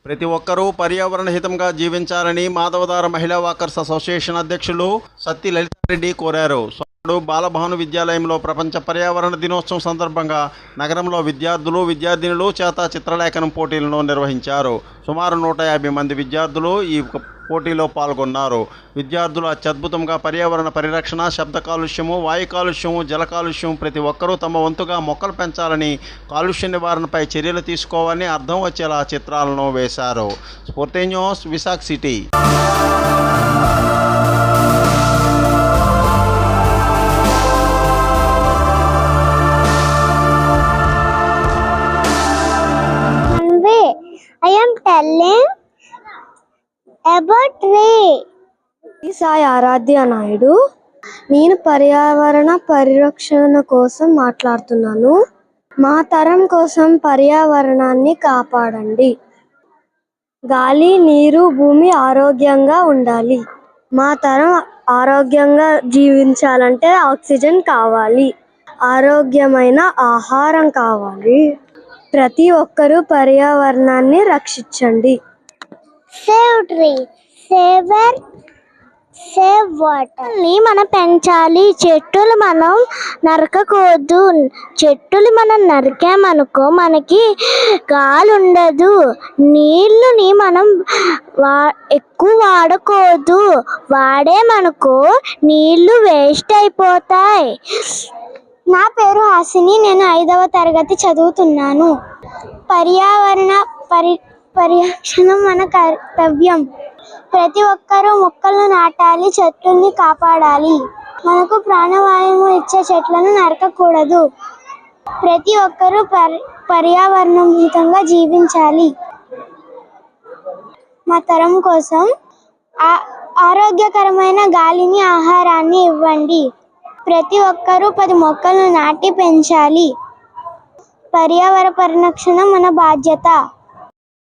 ప్రతి ఒక్కరూ పర్యావరణ హితంగా జీవించాలని మాధవధార మహిళా వాకర్స్ అసోసియేషన్ అధ్యక్షులు సత్తి లలితారెడ్డి కోరారు. బాలభాను విద్యాలయంలో ప్రపంచ పర్యావరణ దినోత్సవం సందర్భంగా నగరంలో విద్యార్థులు విద్యార్థినులు చేత చిత్రలేఖనం పోటీలను నిర్వహించారు. సుమారు 150 మంది విద్యార్థులు ఈ పోటీలో పాల్గొన్నారు. విద్యార్థులు అత్యద్భుతంగా పర్యావరణ పరిరక్షణ, శబ్ద కాలుష్యము, వాయు కాలుష్యము, జల కాలుష్యం ప్రతి ఒక్కరూ తమ వంతుగా మొక్కలు పెంచాలని, కాలుష్య నివారణపై చర్యలు తీసుకోవాలని అర్థం వచ్చేలా చిత్రాలను వేశారు. Spoorthi news, Visakha city. I am telling about tree. Sai Aradhya Naidu. నేను పర్యావరణ పరిరక్షణ కోసం మాట్లాడుతున్నాను. మా తరం కోసం పర్యావరణాన్ని కాపాడండి. గాలి, నీరు, భూమి ఆరోగ్యంగా ఉండాలి. మా తరం ఆరోగ్యంగా జీవించాలంటే ఆక్సిజన్ కావాలి, ఆరోగ్యమైన ఆహారం కావాలి. ప్రతి ఒక్కరూ పర్యావరణాన్ని రక్షించండి. సేవ్ ట్రీ, సేవ్ వాటర్ ని మనం పెంచాలి. చెట్టులు మనం నరకకూడదు. చెట్టులు మనం నరికామనుకో మనకి గాలి ఉండదు. నీళ్ళని మనం ఎక్కువ వాడకూడదు. వాడేమనుకో నీళ్లు వేస్ట్ అయిపోతాయి. నా పేరు హాసిని. నేను 5వ తరగతి చదువుతున్నాను. పర్యావరణ పరిరక్షణ మన కర్తవ్యం. ప్రతి ఒక్కరూ మొక్కలను నాటాలి, చెట్లని కాపాడాలి. మనకు ప్రాణవాయువు ఇచ్చే చెట్లను నరకకూడదు. ప్రతి ఒక్కరూ పర్యావరణం హితంగా జీవించాలి. మా తరం కోసం ఆరోగ్యకరమైన గాలిని, ఆహారాన్ని ఇవ్వండి. ప్రతి ఒక్కరూ 10 మొక్కలను నాటి పెంచాలి. పర్యావరణ పరిరక్షణ మన బాధ్యత.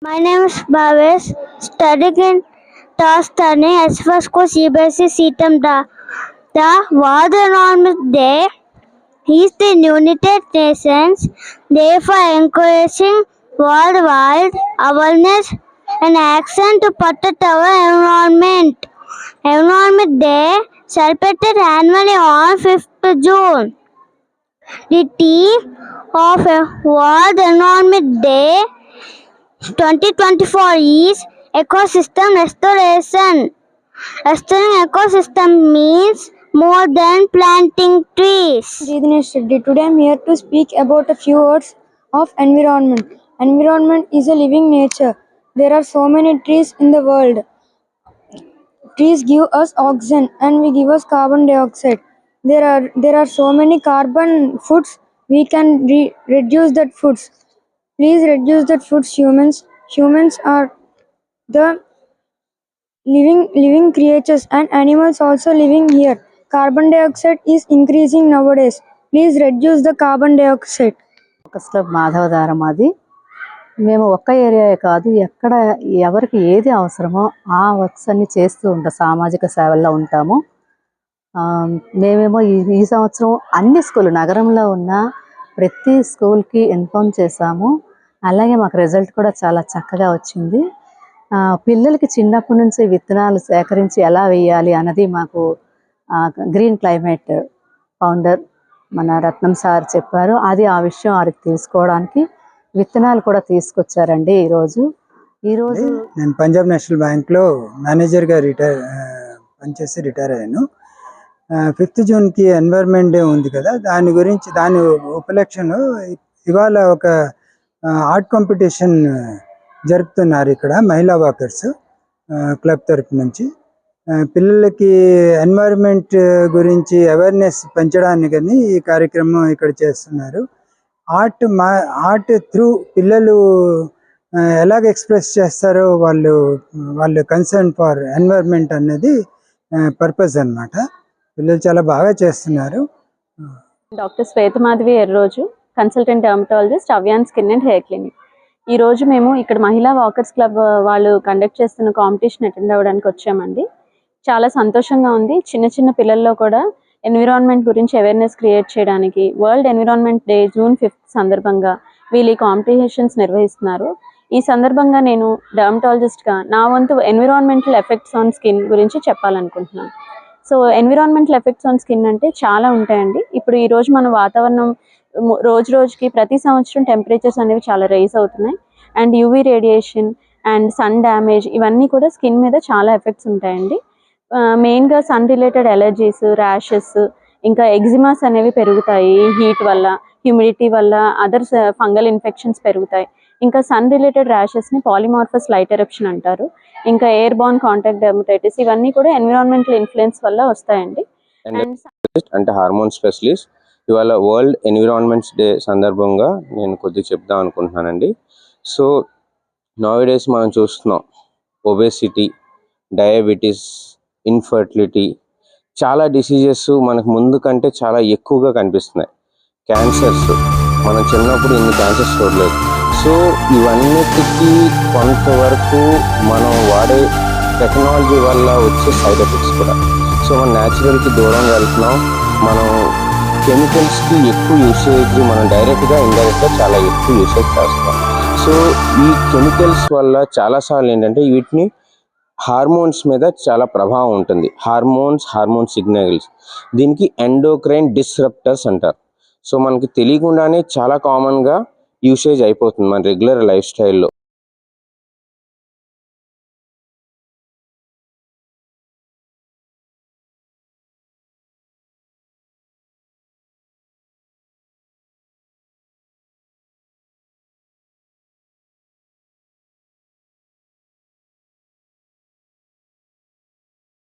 My name is Bhavesh, studying in Tastani S1 School CBSE Seatam. The World Environment Day is the United Nations Day for encouraging worldwide awareness and action to protect our environment. Environment Day celebrated annually on 5th June. The theme of World Environment Day 2024 is ecosystem restoration. Restoring ecosystem means more than planting trees. Dinesh Reddy. Today I am here to speak about a few words of environment. Environment is a living nature. There are so many trees in the world. Trees give us oxygen and we give us carbon dioxide. There are so many carbon foods. We can reduce that foods. Please reduce that foods. Humans are the living creatures and animals also living here. Carbon dioxide is increasing nowadays. Please reduce the carbon dioxide. Madhavadhara మాది. మేము ఒక్క area కాదు, ఎక్కడ ఎవరికి ఏది అవసరమో ఆ works అన్ని చేస్తూ ఉంటాం. సామాజిక సేవల్లో ఉంటాము. మేమేమో ఈ సంవత్సరం అన్ని స్కూల్ నగరంలో ఉన్న ప్రతి స్కూల్కి ఇన్ఫార్మ్ చేశాము. అలాగే మాకు రిజల్ట్ కూడా చాలా చక్కగా వచ్చింది. పిల్లలకి చిన్నప్పటి నుంచి విత్తనాలు సేకరించి ఎలా వేయాలి అన్నది మాకు గ్రీన్ క్లైమేట్ ఫౌండర్ మన రత్నం సార్ చెప్పారు. అది ఆ విషయం వారికి తెలుసుకోవడానికి విత్తనాలు కూడా తీసుకొచ్చారండి. ఈరోజు నేను పంజాబ్ నేషనల్ బ్యాంక్లో మేనేజర్గా పనిచేసి రిటైర్ అయ్యాను. 5th జూన్కి ఎన్వైర్న్మెంట్ డే ఉంది కదా, దాని ఉపలక్షణలో ఇవాళ ఒక ఆర్ట్ కాంపిటీషన్ జరుపుతున్నారు ఇక్కడ మహిళా వాకర్స్ క్లబ్ తరపు నుంచి. పిల్లలకి ఎన్వైర్న్మెంట్ గురించి అవేర్నెస్ పెంచడానికి ఈ కార్యక్రమం ఇక్కడ చేస్తున్నారు. ఆర్ట్ త్రూ పిల్లలు ఎలాగ ఎక్స్ప్రెస్ చేస్తారో వాళ్ళు కన్సర్న్ ఫర్ ఎన్వైర్న్మెంట్ అనేది పర్పస్ అన్నమాట. పిల్లలు చాలా బాగా చేస్తున్నారు. Doctor Swethamadhavi Erroju, consultant dermatologist, Avyan skin and hair clinic. ఈరోజు మేము ఇక్కడ మహిళా వాకర్స్ క్లబ్ వాళ్ళు కండక్ట్ చేస్తున్న కాంపిటీషన్ అటెండ్ అవ్వడానికి వచ్చామండి. చాలా సంతోషంగా ఉంది. చిన్న పిల్లల్లో కూడా ఎన్విరాన్మెంట్ గురించి అవేర్నెస్ క్రియేట్ చేయడానికి world environment day June 5th సందర్భంగా వీళ్ళు ఈ కాంపిటీషన్స్ నిర్వహిస్తున్నారు. ఈ సందర్భంగా నేను డర్మటాలజిస్ట్గా నా వంతు ఎన్విరాన్మెంటల్ ఎఫెక్ట్స్ ఆన్ స్కిన్ గురించి చెప్పాలనుకుంటున్నాను. So environmental effects on skin అంటే చాలా ఉంటాయండి. ఇప్పుడు ఈరోజు మన వాతావరణం రోజు రోజుకి ప్రతి సంవత్సరం టెంపరేచర్స్ అనేవి చాలా రైజ్ అవుతున్నాయి. And UV radiation and sun damage ఇవన్నీ కూడా స్కిన్ మీద చాలా ఎఫెక్ట్స్ ఉంటాయండి. మెయిన్గా సన్ రిలేటెడ్ ఎలర్జీస్, ర్యాషెస్, ఇంకా ఎగ్జిమాస్ అనేవి పెరుగుతాయి హీట్ వల్ల, హ్యూమిడిటీ వల్ల, అదర్స్ ఫంగల్ ఇన్ఫెక్షన్స్ పెరుగుతాయి. ఇంకా సన్ రిలేటెడ్ ర్యాషెస్ని పాలిమార్ఫస్ లైట్ ఎరప్షన్ అంటారు. ఇంకా ఎయిర్ బార్న్ కాంటాక్ట్ డెర్మటైటిస్ ఇవన్నీ కూడా ఎన్విరాన్మెంటల్ ఇన్ఫ్లుయెన్స్ వల్ల వస్తాయండి. అంటే హార్మోన్ స్పెషలిస్ట్. ఇవాళ వరల్డ్ ఎన్విరాన్మెంట్స్ డే సందర్భంగా నేను కొద్దిగా చెప్దాం అనుకుంటున్నానండి. సో నౌడేస్ మనం చూస్తున్నాం ఒబేసిటీ, డయాబెటీస్, ఇన్ఫర్టిలిటీ, చాలా డిసీజెస్ మనకు ముందు కంటే చాలా ఎక్కువగా కనిపిస్తున్నాయి. క్యాన్సర్స్, మనం చిన్నప్పుడు ఇన్ని క్యాన్సర్స్ చూడలేదు. సో ఇవన్నిటికీ కొంతవరకు మనం వాడే టెక్నాలజీ వల్ల వచ్చే సైడ్ ఎఫెక్ట్స్ కూడా. సో మనం న్యాచురల్కి దూరంగా వెళ్తున్నాం. మనం కెమికల్స్కి ఎక్కువ యూసేజ్, మనం డైరెక్ట్గా ఇండైరెక్ట్గా చాలా ఎక్కువ యూసేజ్ చేస్తాం. సో ఈ కెమికల్స్ వల్ల చాలాసార్లు ఏంటంటే వీటిని హార్మోన్స్ మీద చాలా ప్రభావం ఉంటుంది. హార్మోన్ సిగ్నల్స్, దీనికి ఎండోక్రైన్ డిస్రప్టర్స్ అంటారు. సో మనకి తెలియకుండానే చాలా కామన్గా యూసేజ్ అయిపోతుంది మన రెగ్యులర్ లైఫ్ స్టైల్లో.